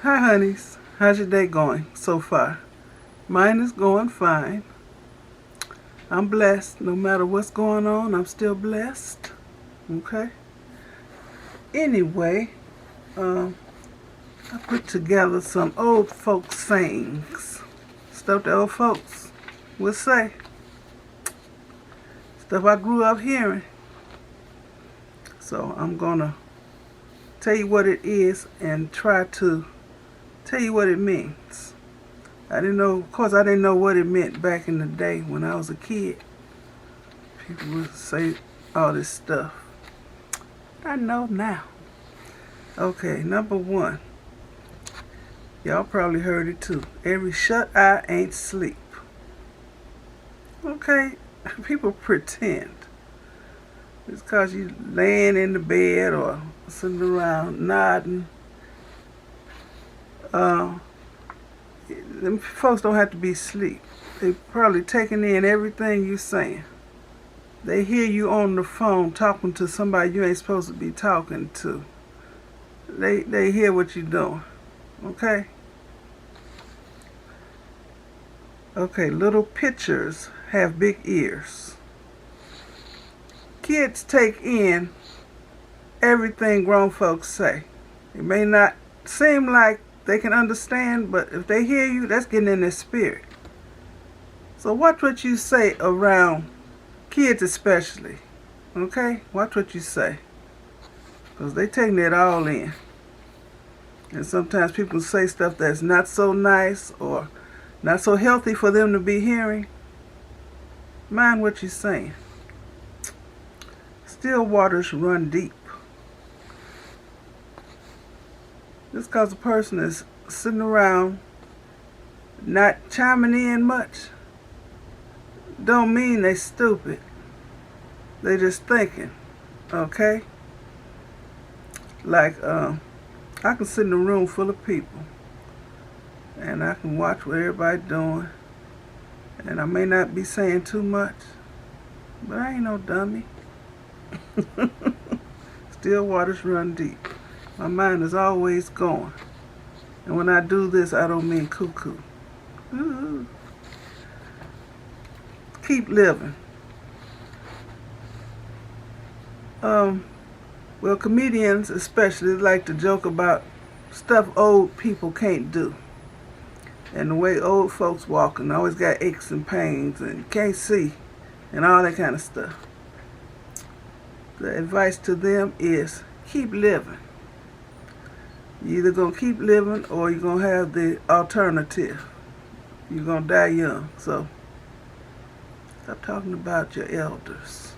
Hi, honeys. How's your day going so far? Mine is going fine. I'm blessed. No matter what's going on, I'm still blessed. Okay? Anyway, I put together some old folks sayings. Stuff the old folks would say. Stuff I grew up hearing. So I'm going to tell you what it is and try to tell you what it means. I didn't know what it meant back in the day when I was a kid. People would say all this stuff. I know now. Okay, number one. Y'all probably heard it too. Every shut eye ain't sleep. Okay, people pretend. It's because you laying in the bed or sitting around nodding. Them folks don't have to be asleep. They probably taking in everything you saying. They hear you on the phone talking to somebody you ain't supposed to be talking to. They hear what you're doing. Okay? Okay, little pitchers have big ears. Kids take in everything grown folks say. It may not seem like they can understand, but if they hear you, that's getting in their spirit. So watch what you say around kids especially. Okay? Watch what you say. Because they taking it all in. And sometimes people say stuff that's not so nice or not so healthy for them to be hearing. Mind what you're saying. Still waters run deep. Just because a person is sitting around not chiming in much don't mean they stupid. They just thinking. Okay? Like, I can sit in a room full of people and I can watch what everybody's doing, and I may not be saying too much, but I ain't no dummy. Still waters run deep. My mind is always going. And when I do this, I don't mean cuckoo. Ooh. Keep living. Well, comedians especially like to joke about stuff old people can't do. And the way old folks walking, always got aches and pains and can't see and all that kind of stuff. The advice to them is keep living. You're either going to keep living or you're going to have the alternative. You're going to die young. So stop talking about your elders.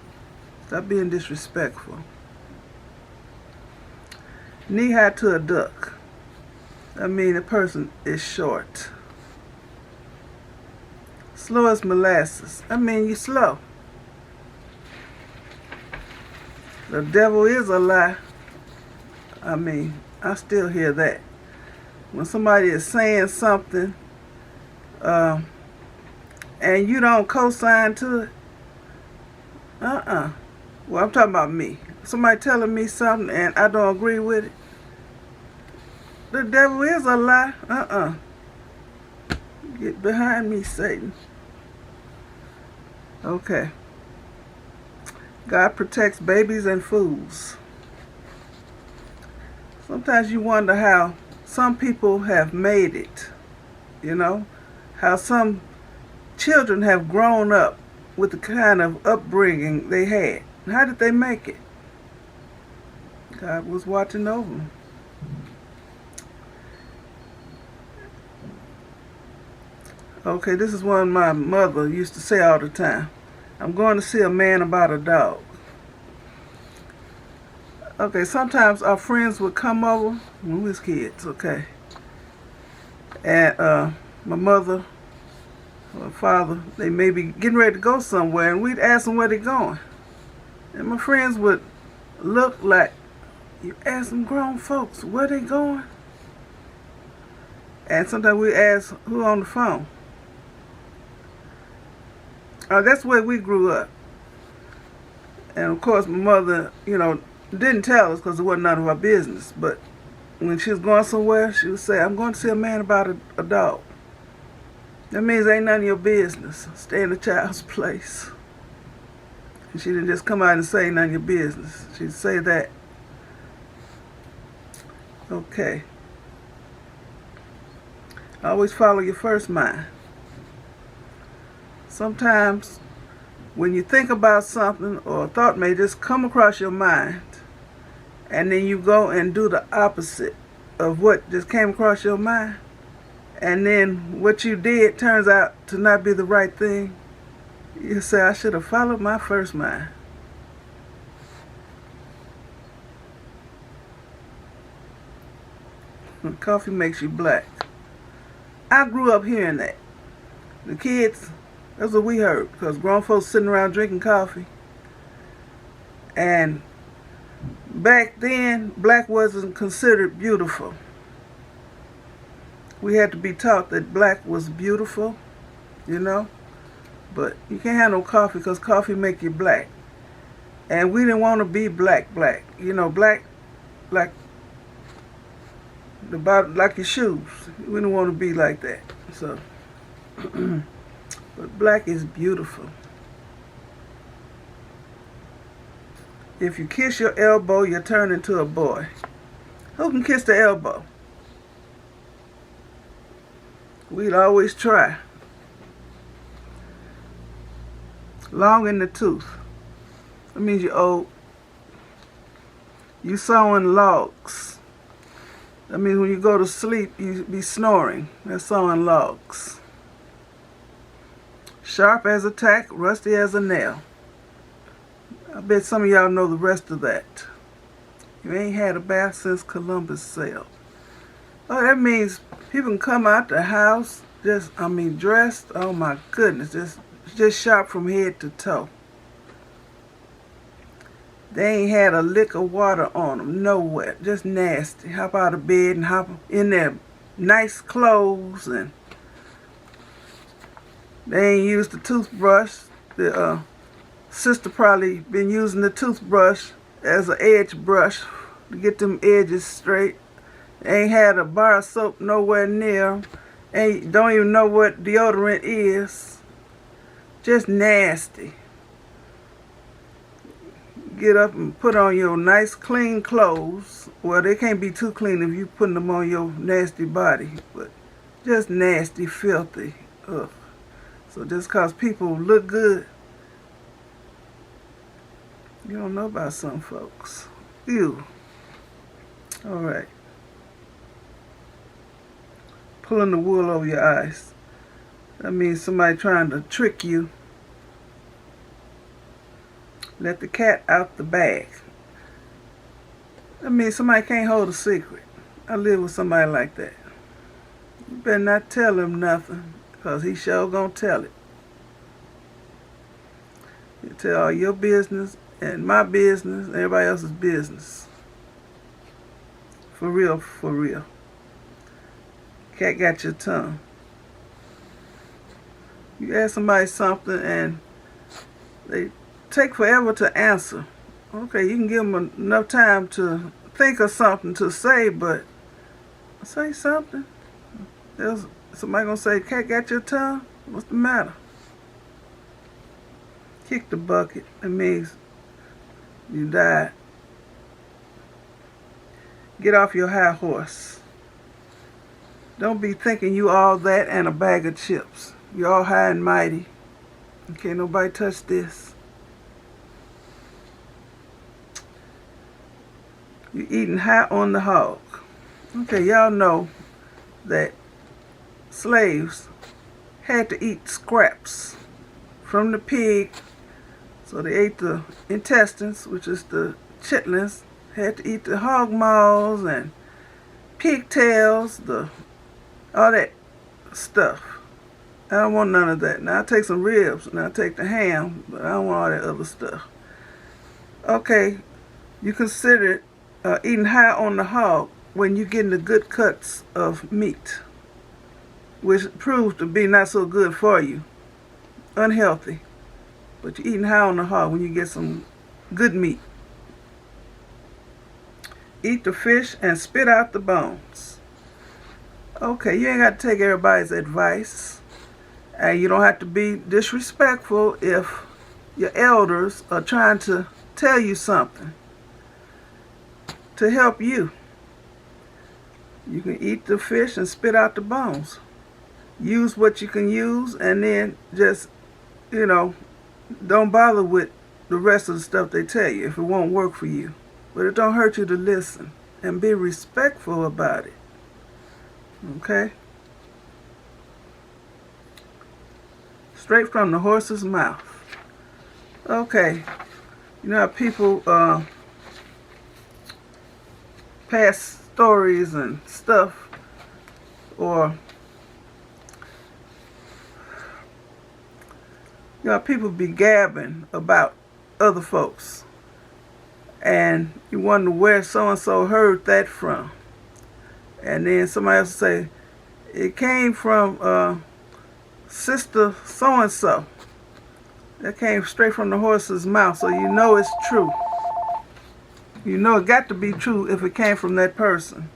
Stop being disrespectful. Knee high to a duck. I mean, the person is short. Slow as molasses. I mean, you're slow. The devil is a lie. I mean, I still hear that. When somebody is saying something and you don't co-sign to it, well, I'm talking about me. Somebody telling me something and I don't agree with it, the devil is a lie. Get behind me, Satan. Okay. God protects babies and fools. Sometimes you wonder how some people have made it. You know? How some children have grown up with the kind of upbringing they had. How did they make it? God was watching over them. Okay, this is one my mother used to say all the time. I'm going to see a man about a dog. Okay, sometimes our friends would come over when we was kids, okay? And my mother, my father, they may be getting ready to go somewhere, and we'd ask them where they're going. And my friends would look like, you ask them grown folks where they going? And sometimes we ask who on the phone. That's the way we grew up. And of course, my mother, didn't tell us because it wasn't none of our business. But when she was going somewhere, she would say, I'm going to see a man about a dog. That means ain't none of your business. Stay in the child's place. And she didn't just come out and say none of your business. She'd say that. Okay. Always follow your first mind. Sometimes when you think about something or a thought may just come across your mind, and then you go and do the opposite of what just came across your mind, and then what you did turns out to not be the right thing, you say, I should have followed my first mind. Coffee makes you black. I grew up hearing that. The kids, that's what we heard, because grown folks sitting around drinking coffee. And back then, black wasn't considered beautiful. We had to be taught that black was beautiful, you know. But you can't have no coffee because coffee make you black. And we didn't want to be black. You know, black like like your shoes. We didn't want to be like that. So, but black is beautiful. If you kiss your elbow, you turn into a boy. Who can kiss the elbow? We'd always try. Long in the tooth. That means you're old. You sawing logs. That means when you go to sleep, you be snoring. That's sawing logs. Sharp as a tack, rusty as a nail. I bet some of y'all know the rest of that. You ain't had a bath since Columbus sailed. Oh, that means people can come out the house dressed. Oh my goodness, just sharp from head to toe. They ain't had a lick of water on them, nowhere, just nasty. Hop out of bed and hop in their nice clothes, and they ain't used the toothbrush. The sister probably been using the toothbrush as an edge brush to get them edges straight. They ain't had a bar of soap nowhere near them. Don't even know what deodorant is. Just nasty. Get up and put on your nice clean clothes. Well, they can't be too clean if you putting them on your nasty body, but just nasty, filthy. Ugh. So just cause people look good, you don't know about some folks. Ew. All right. Pulling the wool over your eyes. That means somebody trying to trick you. Let the cat out the bag. That means somebody can't hold a secret. I live with somebody like that. You better not tell him nothing, because he sure gonna tell it. You tell all your business and my business and everybody else's business. For real, for real. Cat got your tongue. You ask somebody something and they take forever to answer. Okay, you can give them enough time to think of something to say, but say something. There's somebody gonna say, cat got your tongue? What's the matter? Kick the bucket. It means you died. Get off your high horse. Don't be thinking you all that and a bag of chips. You're all high and mighty. Can't nobody touch this. You're eating high on the hog. Okay, y'all know that slaves had to eat scraps from the pig. So they ate the intestines, which is the chitlins. Had to eat the hog maws and pigtails, all that stuff. I don't want none of that. Now I take some ribs and I take the ham, but I don't want all that other stuff. Okay, you consider eating high on the hog when you're getting the good cuts of meat, which proves to be not so good for you, unhealthy. But you're eating high on the hog when you get some good meat. eat the fish and spit out the bones. Okay, you ain't got to take everybody's advice. And you don't have to be disrespectful if your elders are trying to tell you something to help you. You can eat the fish and spit out the bones. Use what you can use, and then just, don't bother with the rest of the stuff they tell you if it won't work for you. But it don't hurt you to listen and be respectful about it. Okay? Straight from the horse's mouth. Okay. You know how people pass stories and stuff, or people be gabbing about other folks, and you wonder where so-and-so heard that from. And then somebody else say, it came from sister so-and-so. That came straight from the horse's mouth, so you know it's true. You know it got to be true if it came from that person.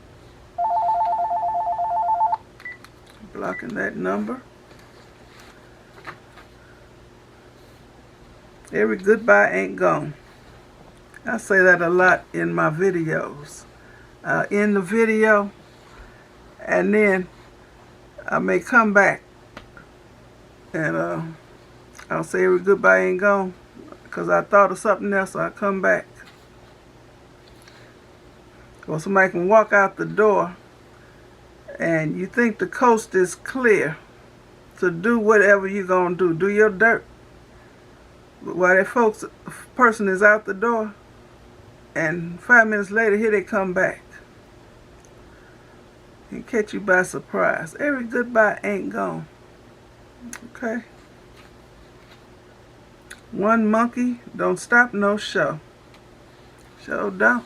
Blocking that number. Every goodbye ain't gone. I say that a lot in my videos. In the video, and then I may come back and I'll say every goodbye ain't gone because I thought of something else, so I come back. Or somebody can walk out the door and you think the coast is clear to do whatever you're going to do. Do your dirt. But while that person is out the door, and 5 minutes later, here they come back. And catch you by surprise. Every goodbye ain't gone. Okay? One monkey don't stop no show. Show don't.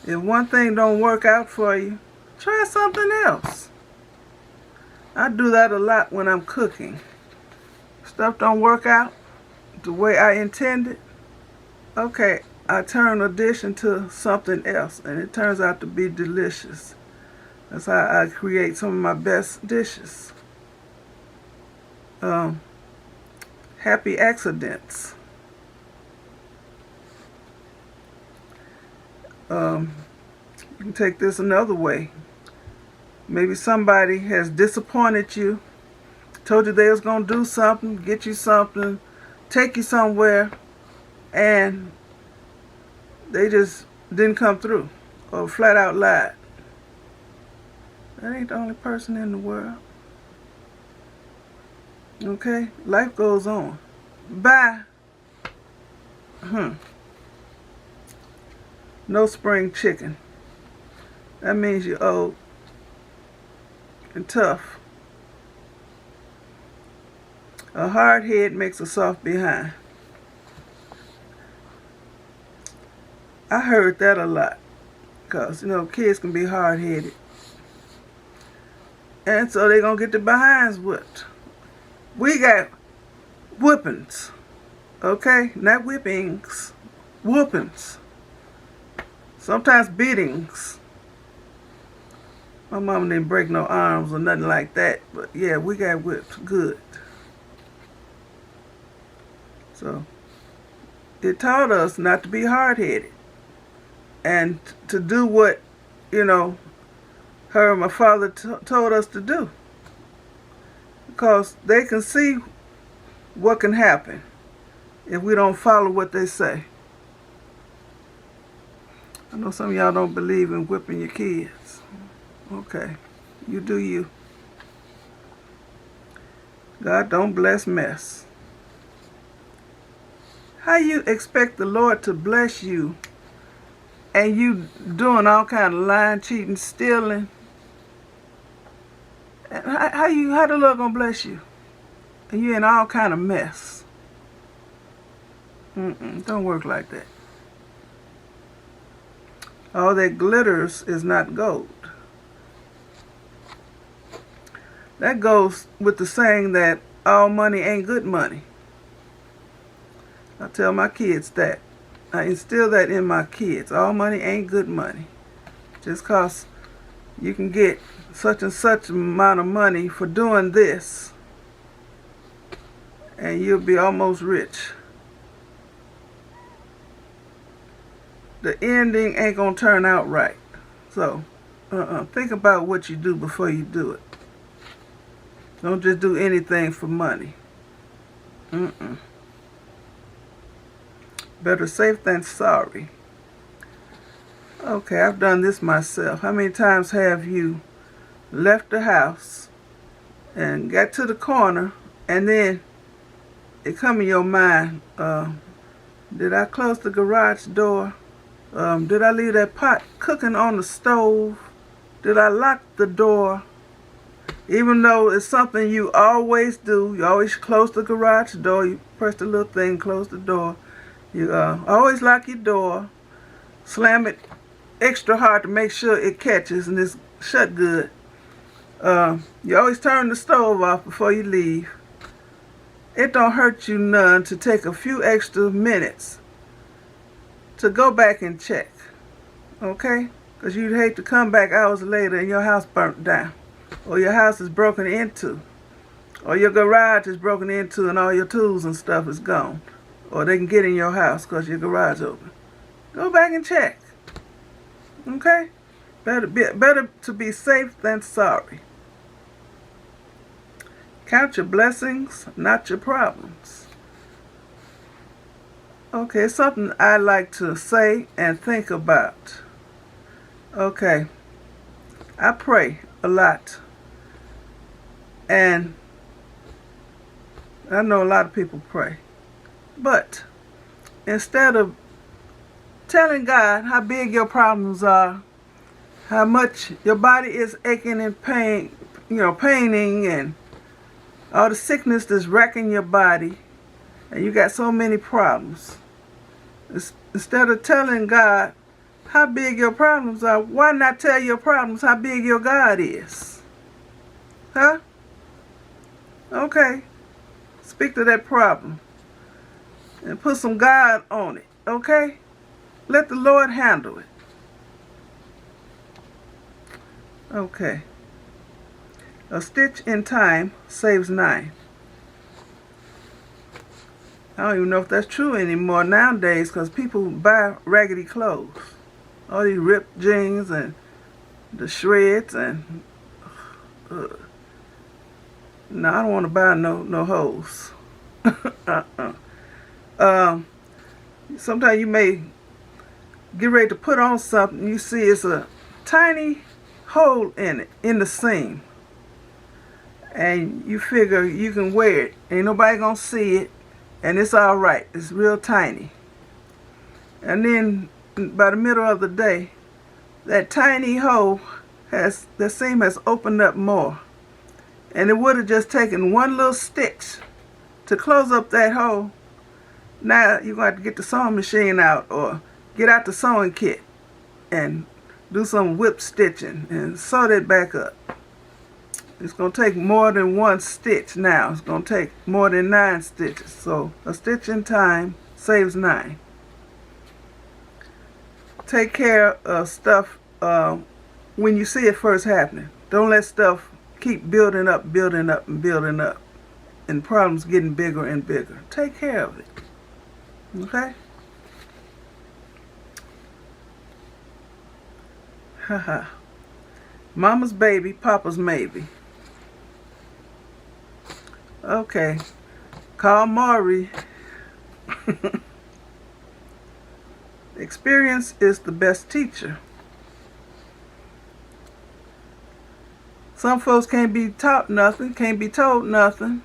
If one thing don't work out for you, try something else. I do that a lot when I'm cooking. Stuff don't work out the way I intended. Okay, I turn a dish into something else, and it turns out to be delicious. That's how I create some of my best dishes. Happy accidents. You can take this another way. Maybe somebody has disappointed you, told you they was going to do something, get you something, take you somewhere, and they just didn't come through, or flat out lied. That ain't the only person in the world. Okay? Life goes on. Bye. No spring chicken. That means you're old and tough. A hard head makes a soft behind. I heard that a lot. Because, kids can be hard-headed. And so they're going to get their behinds whipped. We got whoopings. Okay? Not whippings. Whoopings. Sometimes beatings. My mama didn't break no arms or nothing like that. But yeah, we got whipped good. So, it taught us not to be hard-headed. And to do what, her and my father told us to do. Because they can see what can happen if we don't follow what they say. I know some of y'all don't believe in whipping your kids. Okay, you do you. God don't bless mess. How you expect the Lord to bless you and you doing all kind of lying, cheating, stealing? How the Lord gonna bless you? And you in all kind of mess. Don't work like that. All that glitters is not gold. That goes with the saying that all money ain't good money. I tell my kids that. I instill that in my kids. All money ain't good money. Just cause you can get such and such amount of money for doing this, and you'll be almost rich. The ending ain't gonna turn out right. So, think about what you do before you do it. Don't just do anything for money. Better safe than sorry. Okay, I've done this myself. How many times have you left the house and got to the corner, and then it come in your mind, did I close the garage door? Did I leave that pot cooking on the stove? Did I lock the door? Even though it's something you always do, you always close the garage door, you press the little thing, close the door. You always lock your door, slam it extra hard to make sure it catches and it's shut good. You always turn the stove off before you leave. It don't hurt you none to take a few extra minutes to go back and check, okay? Because you'd hate to come back hours later and your house burnt down, or your house is broken into, or your garage is broken into and all your tools and stuff is gone, or they can get in your house because your garage open. Go back and check, okay? Better to be safe than sorry. Count your blessings, not your problems. Okay, it's something I like to say and think about. Okay, I pray a lot. And I know a lot of people pray. But instead of telling God how big your problems are, how much your body is aching and pain, paining, and all the sickness that's wrecking your body, and you got so many problems. Instead of telling God how big your problems are, why not tell your problems how big your God is? Huh? Okay. Speak to that problem and put some God on it, okay? Let the Lord handle it. Okay. A stitch in time saves 9. I don't even know if that's true anymore nowadays, because people buy raggedy clothes. All these ripped jeans and the shreds and... No, I don't want to buy no hoes. Sometimes you may get ready to put on something, you see it's a tiny hole in it, in the seam. And you figure you can wear it. Ain't nobody gonna see it. And it's all right. It's real tiny. And then by the middle of the day, that tiny hole the seam has opened up more. And it would have just taken one little stitch to close up that hole. Now you're going to have to get the sewing machine out, or get out the sewing kit and do some whip stitching and sew that back up. It's going to take more than one stitch now. It's going to take more than 9 stitches. So a stitch in time saves 9. Take care of stuff when you see it first happening. Don't let stuff keep building up, building up, and building up, and problems getting bigger and bigger. Take care of it. Okay? Haha. Mama's baby, Papa's maybe. Okay. Call Maury. Experience is the best teacher. Some folks can't be taught nothing, can't be told nothing.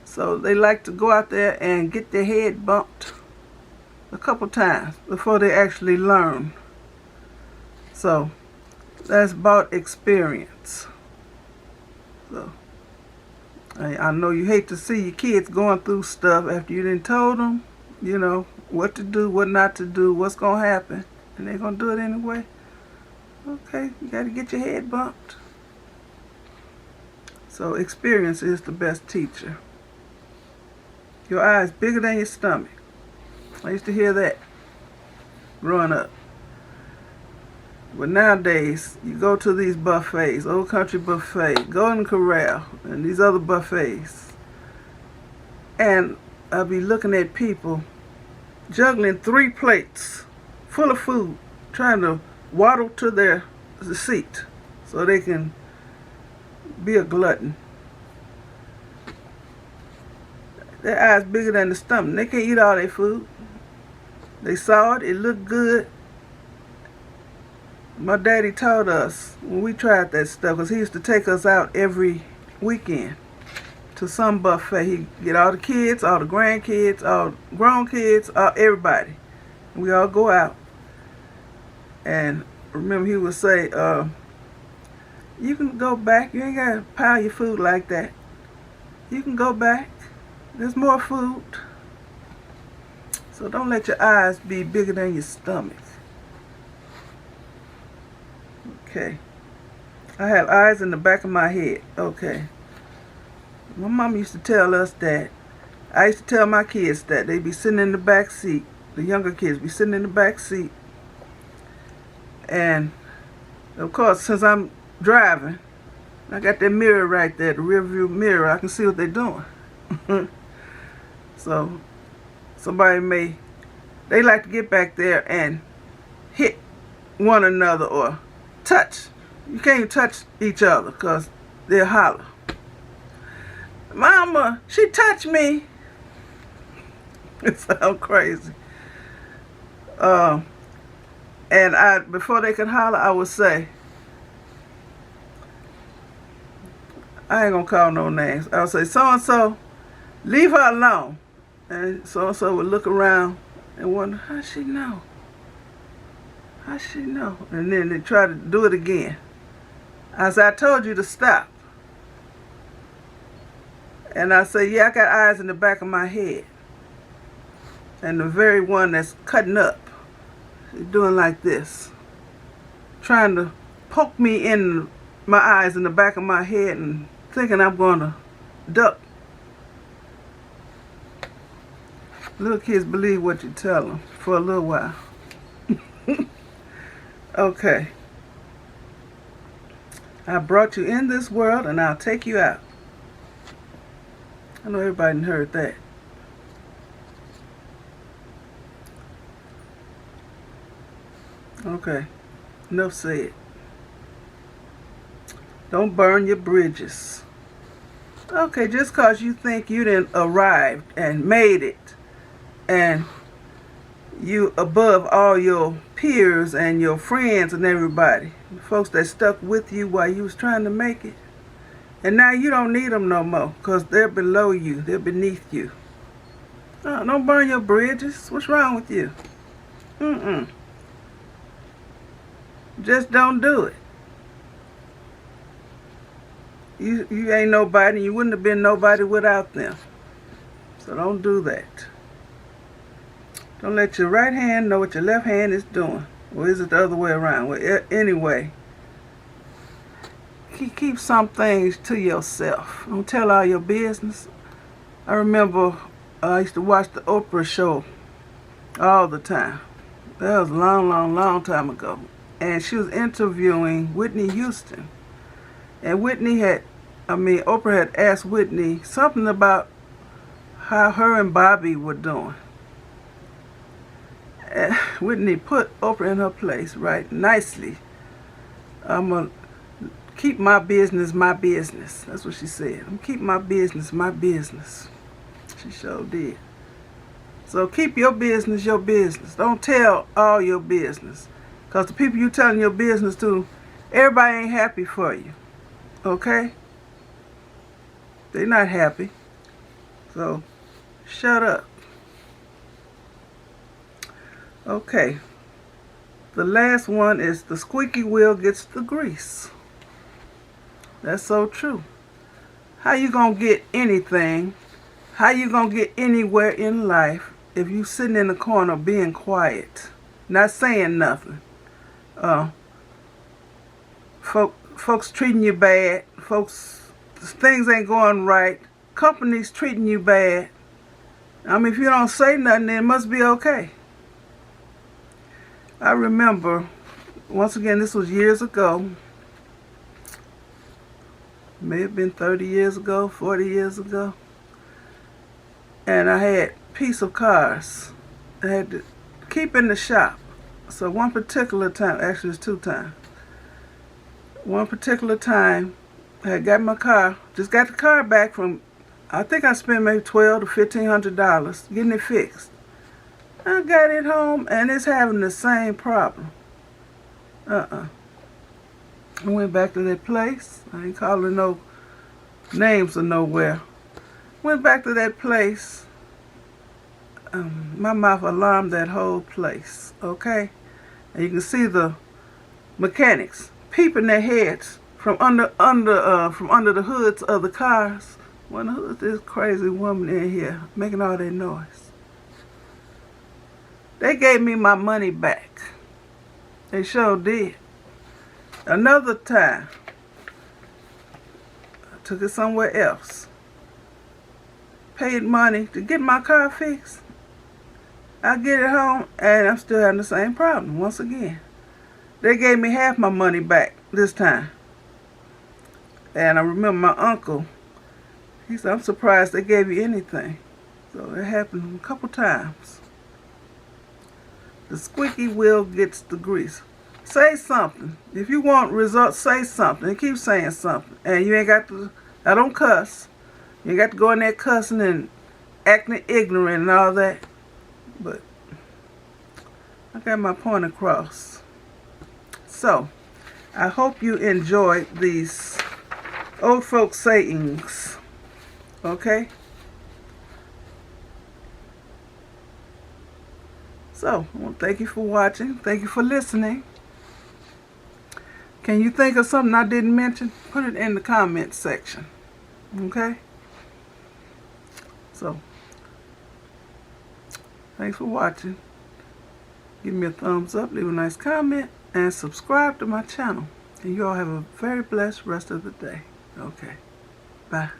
So they like to go out there and get their head bumped a couple times before they actually learn. So that's about experience. So I know you hate to see your kids going through stuff after you done told them, what to do, what not to do, what's going to happen, and they're going to do it anyway. Okay, you got to get your head bumped. So experience is the best teacher. Your eye is bigger than your stomach. I used to hear that growing up. But nowadays, you go to these buffets, Old Country Buffet, Golden Corral, and these other buffets, and I'll be looking at people juggling 3 plates full of food, trying to waddle to their seat so they can be a glutton. Their eyes bigger than the stomach. They can't eat all their food. They saw it. It looked good. My daddy taught us when we tried that stuff, because he used to take us out every weekend to some buffet. He'd get all the kids, all the grandkids, all the grown kids, everybody. We all go out. And remember, he would say, you can go back. You ain't got to pile your food like that. You can go back. There's more food. So don't let your eyes be bigger than your stomach. Okay. I have eyes in the back of my head. Okay. My mom used to tell us that. I used to tell my kids that. They'd be sitting in the back seat. The younger kids be sitting in the back seat. And, of course, since I'm driving, I got that mirror right there, the rear view mirror. I can see what they're doing. So, they like to get back there and hit one another or touch. You can't even touch each other because they'll holler. Mama, she touched me. It sounds crazy. And before they could holler, I would say, I ain't gonna call no names. I would say, so-and-so, leave her alone. And so-and-so would look around and wonder, how she know? How she know? And then they try to do it again. I said, I told you to stop. And I say, yeah, I got eyes in the back of my head. And the very one that's cutting up, she's doing like this, trying to poke me in my eyes in the back of my head and thinking I'm going to duck. Little kids believe what you tell them for a little while. Okay. I brought you in this world and I'll take you out. I know everybody heard that. Okay. Enough said. Don't burn your bridges. Okay, just because you think you done arrived and made it, and you above all your peers and your friends and everybody, the folks that stuck with you while you was trying to make it, and now you don't need them no more because they're below you, they're beneath you. Oh, don't burn your bridges. What's wrong with you? Just don't do it. You ain't nobody. You wouldn't have been nobody without them. So don't do that. Don't let your right hand know what your left hand is doing. Or is it the other way around? Well, anyway, keep some things to yourself. Don't tell all your business. I remember I used to watch the Oprah show all the time. That was a long time ago. And she was interviewing Whitney Houston. And Oprah had asked Whitney something about how her and Bobby were doing. And Whitney put Oprah in her place right nicely. I'm going to keep my business my business. That's what she said. I'm keep my business my business. She sure did. So keep your business your business. Don't tell all your business. Because the people you telling your business to, everybody ain't happy for you. Okay? They're not happy. So, shut up. Okay. The last one is the squeaky wheel gets the grease. That's so true. How you gonna get anything? How you gonna get anywhere in life if you sitting in the corner being quiet, not saying nothing? Folks treating you bad. Things ain't going right. Companies treating you bad. I mean, if you don't say nothing, then it must be okay. I remember, once again, this was years ago. May have been 30 years ago, 40 years ago. And I had a piece of cars I had to keep in the shop. So one particular time, actually it's 2 times. One particular time, I had got my car, just got the car back from, I think I spent maybe $1,200 to $1,500 getting it fixed. I got it home and it's having the same problem. I went back to that place. I ain't calling no names or nowhere. Went back to that place. My mouth alarmed that whole place. Okay? And you can see the mechanics peeping their heads from under the hoods of the cars. One of this crazy woman in here making all that noise. They gave me my money back. They sure did. Another time, I took it somewhere else. Paid money to get my car fixed. I get it home and I'm still having the same problem once again. They gave me half my money back this time. And I remember my uncle, he said, I'm surprised they gave you anything. So it happened a couple times. The squeaky wheel gets the grease. Say something. If you want results, say something. And keep saying something. And you ain't got to, I don't cuss. You ain't got to go in there cussing and acting ignorant and all that. But I got my point across. So, I hope you enjoyed these old folk sayings. Okay? So, I want to thank you for watching. Thank you for listening. Can you think of something I didn't mention? Put it in the comment section. Okay? So, thanks for watching. Give me a thumbs up, leave a nice comment, and subscribe to my channel. And you all have a very blessed rest of the day. Okay. Bye.